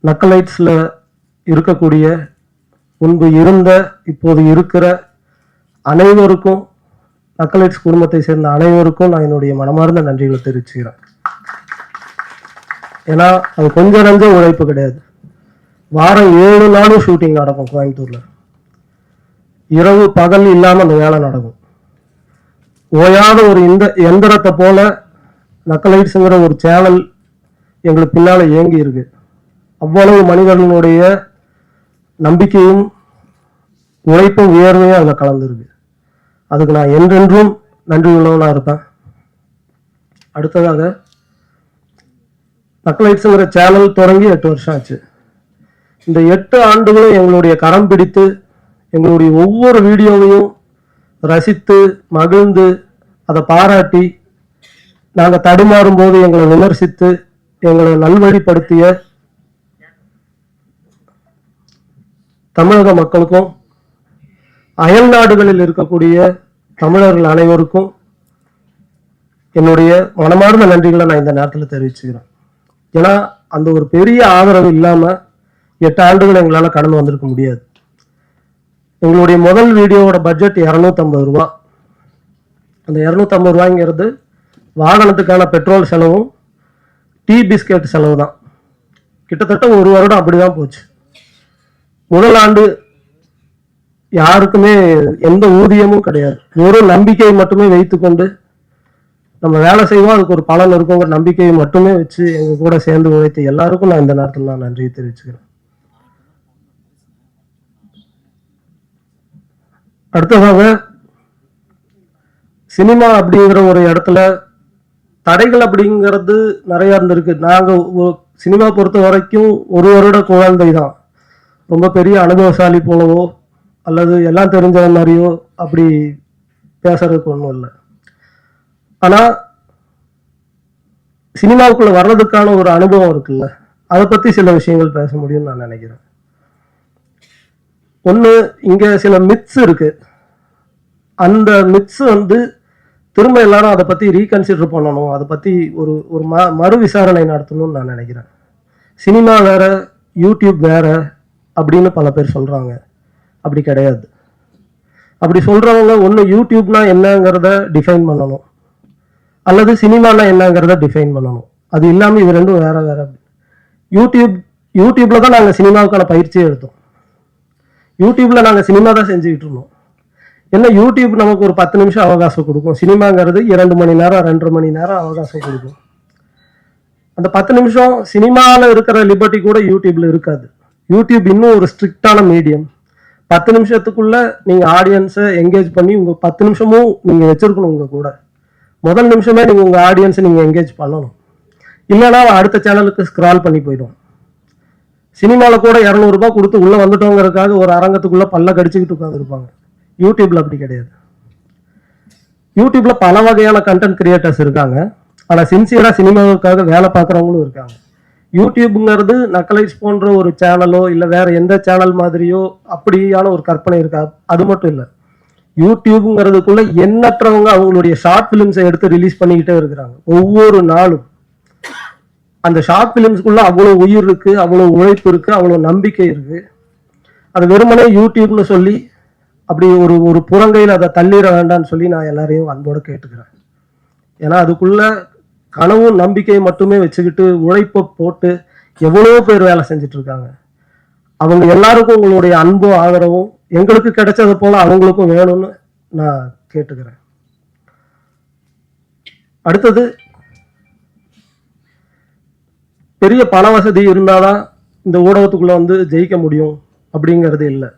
நக்கலைட்ஸில் இருக்கக்கூடிய முன்பு இருந்த இப்போது இருக்கிற அனைவருக்கும், நக்கலைட்ஸ் குடும்பத்தை சேர்ந்த அனைவருக்கும் நான் என்னுடைய மனமார்ந்த நன்றிகளை தெரிவிச்சுக்கிறேன். ஏன்னா அது கொஞ்சம் நஞ்ச உழைப்பு கிடையாது. வாரம் 7 நாளும் ஷூட்டிங் நடக்கும் கோயம்புத்தூர்ல. இரவு பகல் இல்லாம அந்த வேலை நடக்கும். ஓயாத ஒரு எந்திரத்தை போல நக்கலைட்ஸுங்கிற ஒரு சேனல் எங்களுக்கு பின்னால இயங்கி இருக்கு. அவ்வளவு மனிதர்களுடைய நம்பிக்கையும் உழைப்பும் வியர்வையும் அதில் கலந்துருக்கு. அதுக்கு நான் என்றென்றும் நன்றி உள்ளவனா இருப்பேன். அடுத்ததாக, நக்கலைட்ஸுங்கிற சேனல் தொடங்கி 8 வருஷம் ஆச்சு. இந்த 8 ஆண்டுகளும் எங்களுடைய கரம் பிடித்து எங்களுடைய ஒவ்வொரு வீடியோவையும் ரசித்து மகிழ்ந்து அதை பாராட்டி நாங்கள் தடுமாறும் போது எங்களை விமர்சித்து எங்களை நல்வழிப்படுத்திய தமிழக மக்களுக்கும் அயல் நாடுகளில் இருக்கக்கூடிய தமிழர்கள் அனைவருக்கும் என்னுடைய மனமார்ந்த நன்றிகளை நான் இந்த நேரத்தில் தெரிவிச்சுக்கிறேன். ஏன்னா அந்த ஒரு பெரிய ஆதரவு இல்லாமல் 8 ஆண்டுகள் எங்களால் கடந்து வந்திருக்க முடியாது. எங்களுடைய முதல் வீடியோவோட பட்ஜெட் 250 ரூபா. அந்த 250 ரூபாய்ங்கிறது வாகனத்துக்கான பெட்ரோல் செலவும் டீ பிஸ்கெட் செலவு தான். கிட்டத்தட்ட 1 வருடம் அப்படிதான் போச்சு. முதல் ஆண்டு யாருக்குமே எந்த ஊதியமும் கிடையாது. ஒரு நம்பிக்கையை மட்டுமே வைத்துக்கொண்டு நம்ம வேலை செய்வோம், அதுக்கு ஒரு பலன் இருக்குங்கிற நம்பிக்கையை மட்டுமே வச்சு எங்க கூட சேர்ந்து உழைத்து எல்லாருக்கும் நான் இந்த நேரத்தில் நான் நன்றி தெரிவிச்சுக்கிறேன். அடுத்ததாக, சினிமா அப்படிங்கிற ஒரு இடத்துல தடைகள் அப்படிங்கிறது நிறைய இருந்திருக்கு. நாங்கள் சினிமா பொறுத்த வரைக்கும் 1 வருட குழந்தை தான். ரொம்ப பெரிய அனுபவசாலி போலவோ அல்லது எல்லாம் தெரிஞ்ச மாதிரியோ அப்படி பேசுறதுக்கு ஒன்றும் இல்லை. ஆனால் சினிமாவுக்குள்ள வர்றதுக்கான ஒரு அனுபவம் இருக்குல்ல, அதை பற்றி சில விஷயங்கள் பேச முடியும்னு நான் நினைக்கிறேன். ஒன்று, இங்கே சில மித்ஸ் இருக்கு. அந்த மித்ஸ் திரும்ப எல்லாரும் அதை பற்றி ரீகன்சிடர் பண்ணணும், அதை பற்றி ஒரு மறு விசாரணை நடத்தணும்னு நான் நினைக்கிறேன். சினிமா வேற, யூடியூப் வேற அப்படின்னு பல பேர் சொல்கிறாங்க. அப்படி கிடையாது. அப்படி சொல்கிறவங்க ஒன்று யூடியூப்னா என்னங்கிறத டிஃபைன் பண்ணணும், அல்லது சினிமானா என்னங்கிறத டிஃபைன் பண்ணணும். அது இல்லாமல் இது ரெண்டும் வேற வேற. யூடியூப்ல தான் நாங்கள் சினிமாவுக்கான பயிற்சியை எடுத்தோம். யூடியூப்ல நாங்கள் சினிமா தான் செஞ்சுக்கிட்டு இருந்தோம். என்ன, யூடியூப் நமக்கு ஒரு 10 நிமிஷம் அவகாசம் கொடுக்கும். சினிமாங்கிறது 2 மணி நேரம் 2.5 மணி நேரம் அவகாசம் கொடுக்கும். அந்த 10 நிமிஷம் சினிமாவில் இருக்கிற லிபர்ட்டி கூட யூடியூப்ல இருக்காது. யூடியூப் இன்னும் ஒரு ஸ்ட்ரிக்டான மீடியம். 10 நிமிஷத்துக்குள்ள நீங்க ஆடியன்ஸை என்கேஜ் பண்ணி உங்க 10 நிமிஷமும் நீங்க வச்சிருக்கணும். உங்க கூட முதல் நிமிஷமே நீங்க உங்க ஆடியன்ஸை நீங்க என்கேஜ் பண்ணணும். இல்லைன்னா அடுத்த சேனலுக்கு ஸ்க்ரால் பண்ணி போயிடும். சினிமாவில் கூட 200 ரூபாய் கொடுத்து உள்ள வந்துட்டோங்கிறதுக்காக ஒரு அரங்கத்துக்குள்ள பல்ல கடிச்சுக்கிட்டு உட்காந்துருப்பாங்க. யூடியூப்ல அப்படி கிடையாது. யூடியூப்ல பல வகையான கண்டென்ட் கிரியேட்டர்ஸ் இருக்காங்க. ஆனா சின்சியரா சினிமாவுக்காக வேலை பார்க்குறவங்களும் இருக்காங்க. யூடியூப்ங்கிறது நக்கலைட்ஸ் போன்ற ஒரு சேனலோ இல்லை வேற எந்த சேனல் மாதிரியோ அப்படியான ஒரு கற்பனை இருக்கா? அது மட்டும் இல்லை. யூடியூப்ங்கிறதுக்குள்ள எண்ணற்றவங்க அவங்களுடைய ஷார்ட் பிலிம்ஸை எடுத்து ரிலீஸ் பண்ணிக்கிட்டே இருக்கிறாங்க ஒவ்வொரு நாளும். அந்த ஷார்ட் பிலிம்ஸ்குள்ள அவ்வளோ உயிர் இருக்கு, அவ்வளோ உழைப்பு இருக்கு, அவ்வளோ நம்பிக்கை இருக்கு. அது வெறுமனே யூடியூப்னு சொல்லி அப்படி ஒரு புறங்கையில் அதை தள்ளிட வேண்டாம்னு சொல்லி நான் எல்லாரையும் அன்போடு கேட்டுக்கிறேன். ஏன்னா அதுக்குள்ள கனவும் நம்பிக்கையை மட்டுமே வச்சுக்கிட்டு உழைப்பை போட்டு எவ்வளோ பேர் வேலை செஞ்சுட்டு இருக்காங்க. அவங்க எல்லாருக்கும் உங்களுடைய அன்பும் ஆதரவும் எங்களுக்கு கிடைச்சது போல அவங்களுக்கும் வேணும்னு நான் கேட்டுக்கிறேன். அடுத்தது, பெரிய பண வசதி இருந்தாதான் இந்த ஊடகத்துக்குள்ள ஜெயிக்க முடியும் அப்படிங்கிறது இல்லை.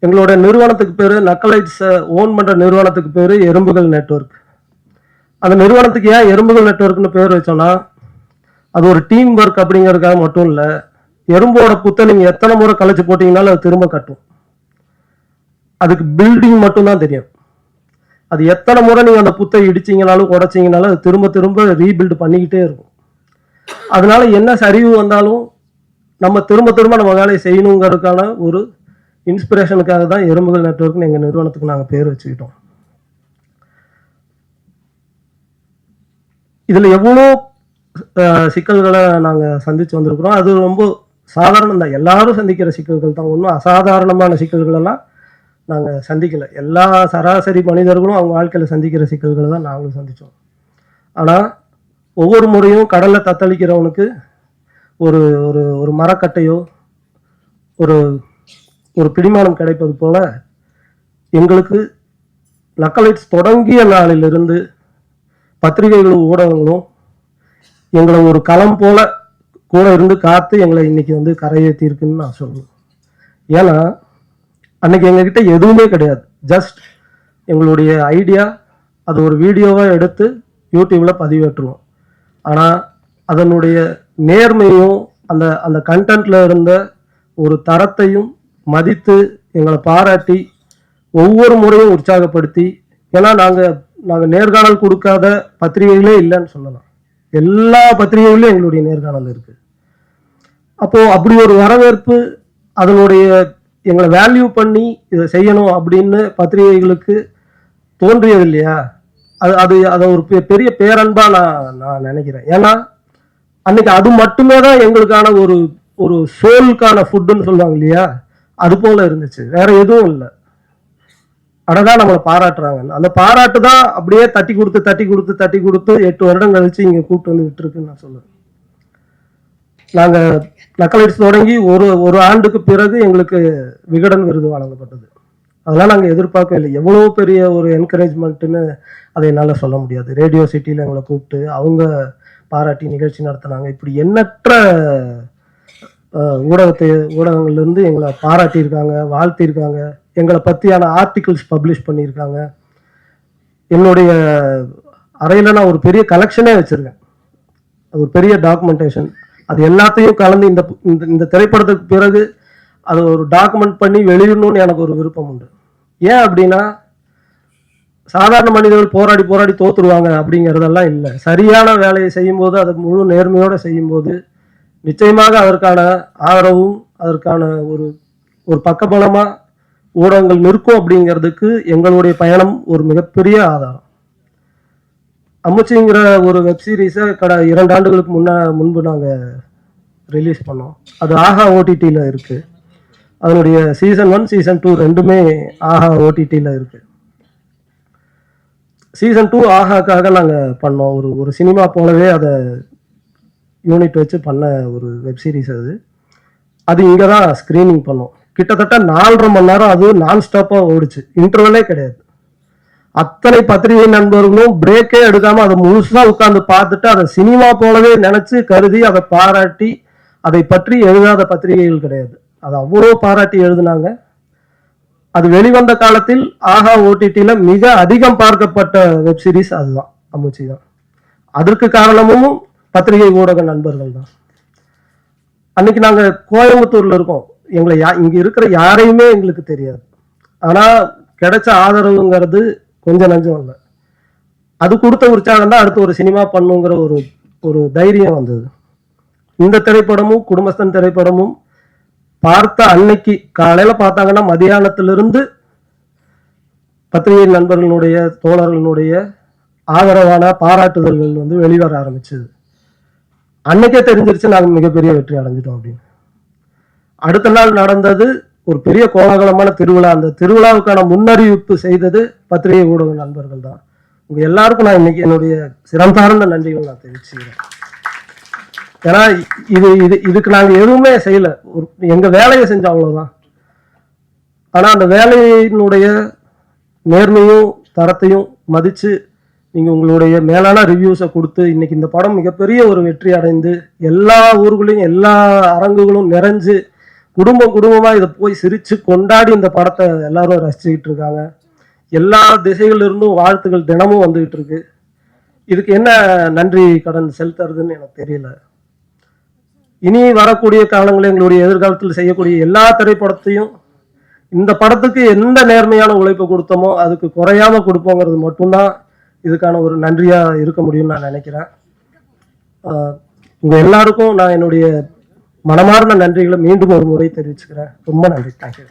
எங்களோட நிறுவனத்துக்கு பேரு, நக்கலைட்ஸை ஓன் பண்ற நிறுவனத்துக்கு பேரு எறும்புகள் நெட்வொர்க். அந்த நிறுவனத்துக்கு ஏன் எறும்புகள் நெட்வொர்க்னு பேர் வச்சோம்னா, அது ஒரு டீம் ஒர்க் அப்படிங்கிறதுக்காக மட்டும் இல்லை. எறும்போட புத்தை நீங்க எத்தனை முறை கலைச்சு போட்டீங்கன்னாலும் அது திரும்ப கட்டும். அதுக்கு பில்டிங் மட்டும்தான் தெரியும். அது எத்தனை முறை நீங்க அந்த புத்தை இடிச்சிங்கனாலும் உடைச்சிங்கனாலும் அது திரும்ப திரும்ப ரீபில்டு பண்ணிக்கிட்டே இருக்கும். அதனால என்ன சரிவு வந்தாலும் நம்ம திரும்ப திரும்ப நம்ம வேலையை செய்யணுங்கிறதுக்கான ஒரு இன்ஸ்பிரேஷனுக்காக தான் எறும்புகள் நெட்வொர்க்னு எங்கள் நிறுவனத்துக்கு நாங்கள் பேர் வச்சுக்கிட்டோம். இதில் எவ்வளோ சிக்கல்களை நாங்கள் சந்தித்து வந்திருக்கிறோம். அது ரொம்ப சாதாரணம் தான், எல்லாரும் சந்திக்கிற சிக்கல்கள் தான். ஒன்றும் அசாதாரணமான சிக்கல்களெல்லாம் நாங்கள் சந்திக்கலை. எல்லா சராசரி மனிதர்களும் அவங்க வாழ்க்கையில் சந்திக்கிற சிக்கல்களை தான் நாங்களும் சந்தித்தோம். ஆனால் ஒவ்வொரு முறையும் கடலில் தத்தளிக்கிறவனுக்கு ஒரு ஒரு ஒரு மரக்கட்டையோ ஒரு ஒரு பிடிமானம் கிடைப்பது போல எங்களுக்கு நக்கலைட்ஸ் தொடங்கிய நாளிலிருந்து பத்திரிகைகளும் ஊடகங்களும் எங்களை ஒரு களம் போல கூட இருந்து காத்து எங்களை இன்னைக்கு வந்து கரையேற்றிருக்குன்னு நான் சொல்லணும். ஏன்னா அன்னைக்கு எங்ககிட்ட எதுவுமே கிடையாது. ஜஸ்ட் எங்களுடைய ஐடியா, அது ஒரு வீடியோவாக எடுத்து யூடியூப்ல பதிவேற்றுவோம். ஆனால் அதனுடைய நேர்மையும் அந்த அந்த கண்டென்ட்ல இருந்த ஒரு தரத்தையும் மதித்து எங்களை பாராட்டி ஒவ்வொரு முறையும் உற்சாகப்படுத்தி, ஏன்னா நாங்கள் நேர்காணல் கொடுக்காத பத்திரிகைகளே இல்லைன்னு சொல்லலாம். எல்லா பத்திரிகைகளிலும் எங்களுடைய நேர்காணல் இருக்கு. அப்போ அப்படி ஒரு வரவேற்பு, அதனுடைய எங்களை வேல்யூ பண்ணி இதை செய்யணும் அப்படின்னு பத்திரிகைகளுக்கு தோன்றியது இல்லையா, அதை ஒரு பெரிய பேரன்பா நான் நினைக்கிறேன். ஏன்னா அன்னைக்கு அது மட்டுமே தான் எங்களுக்கான ஒரு ஒரு சோலுக்கான ஃபுட்டுன்னு சொல்லுவாங்க இல்லையா, அது போல இருந்துச்சு. வேற எதுவும் இல்லை. அடதான் நம்மளை பாராட்டுறாங்க. அந்த பாராட்டு தான் அப்படியே தட்டி கொடுத்து 8 வருடம் கழிச்சு இங்க கூப்பிட்டு வந்து விட்டுருக்குன்னு நான் சொல்லுவேன். நாங்க நக்கலைட்ஸ் தொடங்கி ஒரு ஆண்டுக்கு பிறகு எங்களுக்கு விகடன் விருது வழங்கப்பட்டது. அதெல்லாம் நாங்க எதிர்பார்க்கவே இல்லை. எவ்வளவு பெரிய ஒரு என்கரேஜ்மெண்ட்னு அதை என்னால சொல்ல முடியாது. ரேடியோ சிட்டியில எங்களை கூப்பிட்டு அவங்க பாராட்டி நிகழ்ச்சி நடத்தினாங்க. இப்படி எண்ணற்ற ஊடகங்கள்ல இருந்து எங்களை பாராட்டியிருக்காங்க, வாழ்த்தியிருக்காங்க. எங்களை பற்றியான ஆர்டிகிள்ஸ் பப்ளிஷ் பண்ணியிருக்காங்க. என்னுடைய அறையில் நான் ஒரு பெரிய கலெக்ஷனே வச்சுருக்கேன். அது ஒரு பெரிய டாக்குமெண்டேஷன். அது எல்லாத்தையும் கலந்து இந்த திரைப்படத்துக்கு பிறகு அதை ஒரு டாக்குமெண்ட் பண்ணி வெளியிடணும்னு எனக்கு ஒரு விருப்பம் உண்டு. ஏன் அப்படின்னா, சாதாரண மனிதர்கள் போராடி தோத்துருவாங்க அப்படிங்கிறதெல்லாம் இல்லை. சரியான வேலையை செய்யும்போது, அதை முழு நேர்மையோடு செய்யும்போது நிச்சயமாக அதற்கான ஆதரவும் அதற்கான ஒரு ஒரு பக்கபலமாக ஊடகங்கள் நிற்கும் அப்படிங்கிறதுக்கு எங்களுடைய பயணம் ஒரு மிகப்பெரிய ஆதாரம். அம்முச்சிங்கிற ஒரு வெப்சீரிஸை 2 ஆண்டுகளுக்கு முன்பு நாங்கள் ரிலீஸ் பண்ணோம். அது ஆஹா ஓடிடியில் இருக்கு. அதனுடைய சீசன் 1 சீசன் 2 ரெண்டுமே ஆஹா ஓடிடியில் இருக்கு. சீசன் 2 ஆஹாக்காக நாங்கள் பண்ணோம். ஒரு சினிமா போலவே அதை யூனிட் வச்சு பண்ண ஒரு வெப்சீரிஸ். அது இங்கே தான் ஸ்க்ரீனிங் பண்ணோம். கிட்டத்தட்ட 4.5 மணி நேரம் அது நான் ஸ்டாப்பாக ஓடிச்சு. இன்டர்வலே கிடையாது. அத்தனை பத்திரிகை நண்பர்களும் பிரேக்கே எடுக்காம அதை முழுசா உட்கார்ந்து பார்த்துட்டு அதை சினிமா போலவே நினைச்சு கருதி அதை பாராட்டி, அதை பற்றி எழுதாத பத்திரிகைகள் கிடையாது. அதை அவ்வளோ பாராட்டி எழுதினாங்க. அது வெளிவந்த காலத்தில் ஆஹா ஓடிடியில் மிக அதிகம் பார்க்கப்பட்ட வெப்சீரிஸ் அதுதான், அம்முச்சி தான். அதற்கு காரணமும் பத்திரிகை ஊடக நண்பர்கள் தான். அன்னைக்கு நாங்கள் கோயம்புத்தூர்ல இருக்கோம். எங்களை இங்க இருக்கிற யாரையுமே எங்களுக்கு தெரியாது. ஆனா கிடைச்ச ஆதரவுங்கிறது கொஞ்சம் நஞ்சம் இல்லை. அது கொடுத்த உற்சாகம் தான் அடுத்து ஒரு சினிமா பண்ணுங்கிற ஒரு தைரியம் வந்தது. இந்த திரைப்படமும் குடும்பஸ்தன் திரைப்படமும் பார்த்த அன்னைக்கு காலையில பார்த்தாங்கன்னா மதியானத்திலிருந்து பத்திரிகை நண்பர்களுடைய தோழர்களுடைய ஆதரவான பாராட்டுதல்கள் வந்து வெளிவர ஆரம்பிச்சது. அன்னைக்கே தெரிஞ்சிருச்சு நாங்கள் மிகப்பெரிய வெற்றி அடைஞ்சிட்டோம் அப்படின்னு. அடுத்த நாள் நடந்தது ஒரு பெரிய கோலாகலமான திருவிழா. அந்த திருவிழாவுக்கான முன்னறிவிப்பு செய்தது பத்திரிகை ஊடக நண்பர்கள் தான். உங்க எல்லாருக்கும் நான் இன்னைக்கு என்னுடைய சிறந்தார்ந்த நன்றிகள் நான் தெரிவிச்சுக்கிறேன். ஏன்னா இதுக்கு நாங்கள் எதுவுமே செய்யல, எங்க வேலையை செஞ்சோம் அவ்வளவுதான். ஆனா அந்த வேலையினுடைய நேர்மையும் தரத்தையும் மதிச்சு நீங்க உங்களுடைய மேலான ரிவ்யூஸை கொடுத்து இன்னைக்கு இந்த படம் மிகப்பெரிய ஒரு வெற்றி அடைந்து எல்லா ஊர்களையும் எல்லா அரங்குகளும் நிறைஞ்சு குடும்பமா இதை போய் சிரிச்சு கொண்டாடி இந்த படத்தை எல்லாரும் ரசிச்சுக்கிட்டு இருக்காங்க. எல்லா திசைகள்ல இருந்தும் வாழ்த்துக்கள் தினமும் வந்துகிட்டு இருக்கு. இதுக்கு என்ன நன்றி கடன் செலுத்துறதுன்னு எனக்கு தெரியல. இனி வரக்கூடிய காலங்களில் எங்களுடைய எதிர்காலத்தில் செய்யக்கூடிய எல்லா திரைப்படத்தையும் இந்த படத்துக்கு எந்த நேர்மையான உழைப்பை கொடுத்தோமோ அதுக்கு குறையாம கொடுப்போங்கிறது மட்டும்தான் இதுக்கான ஒரு நன்றியா இருக்க முடியும்னு நான் நினைக்கிறேன். உங்க எல்லாருக்கும் நான் என்னுடைய மனமார்ந்த நன்றிகளை மீண்டும் ஒரு முறை தெரிவிச்சுக்கிறேன். ரொம்ப நன்றி. தேங்க்யூ.